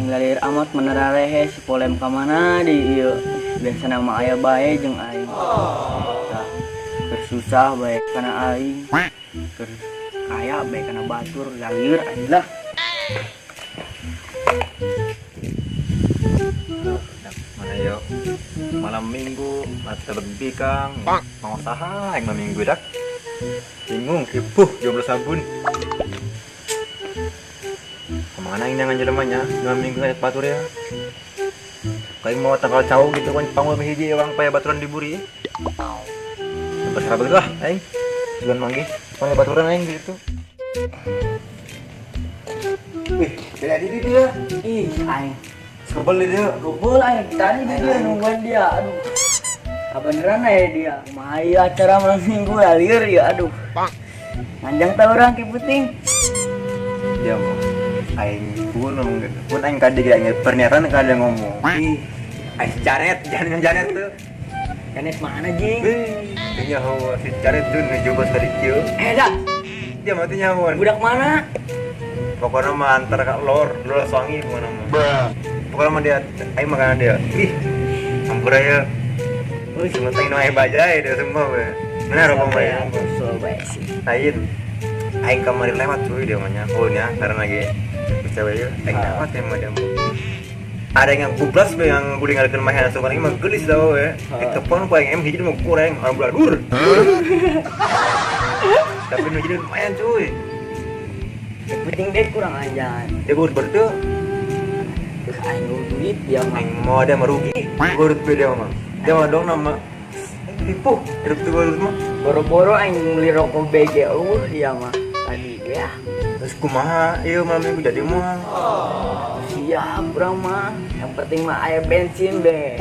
aing lalir amat menerarehe si polem ka mana di ieu. Biasa nama aya bae jeung aing. Tah, keur susah bae kana aing. Keur kaya bae kana batur lalir aing lah. Mana yuk malam minggu mata lebih kang mau usaha yang malam minggu dak bingung kipuh jomblo sabun kemana ini dengan jelemanya malam minggu kayak batur ya kayak mau tanggal cau gitu kan panggul hiji orang paya baturan diburi bersahabat lah aing juga manggih panggil baturan aing gitu. Wih, jadi dia Ih, aing kebel dia gobel aing tadi dia nungguin dia. Aduh. Beneran ya dia. Mahai acara malam minggu lalir ya aduh. Panjang tau orang ki puting. dia mau aing pun ngomong gitu pun aing kade gak pernyataan kade ngomong Ih, aing jaret jangan jaret tuh Janet mana jing? dia nyawa si jaret tuh ngejobos tadi kieu Dah, dia mati nyawa budak mana? pokoknya mah antar kak lor suangi pokoknya mah pokoknya mah dia aing makanan dia ih ampura ya wih cuma tanya nama bajai dia semua we benar apa mah ya So baik sih. lain aing kemarin lewat cuy dia mahnya oh nya karena lagi cewek ya aing lewat ya mah dia ada yang bublas be yang guling ngadekeun mah asup aing mah geulis da we telepon ku aing hiji mah kurang orang buladur tapi nu jadi lumayan cuy Yang penting deh kurang ajar. dia urut bertuh Terus aing lu duit dia mah. aing mau ada merugi urut be dia mah dia mah dong nama tipu hidup tuh urut mah Boro-boro aing beli rokok BG dia mah. Tadi ya. terus kumaha ieu malam minggu jadi mah Siap urang mah. Yang penting mah aya bensin be.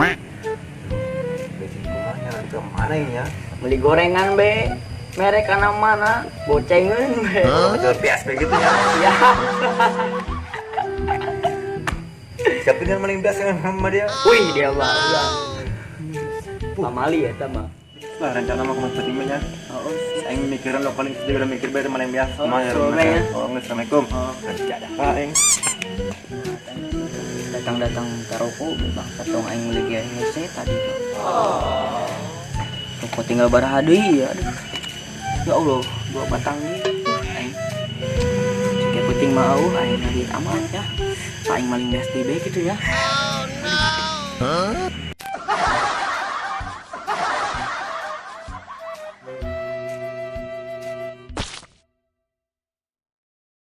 kumahnya ke mana ini ya Beli gorengan be. Merek kana mana? Bocengeun be. betul bias begitu ya Ya. siapa yang paling bias sama dia Wih dia bangga. Pamali ya mah. lah rencana mau ke Timnya Oh, aing mikiran lo paling sedih udah mikir bae malam bias Oh, mah ya sore ya. oh assalamualaikum tidak ada. aing Datang-datang karoko bang katong aing meuli GHC tadi. Toko tinggal baraha deui ya. Aduh. Ya Allah, dua batang gitu aing. Cek penting mau aing ngadi amat ya. Aing maling bias deui gitu ya.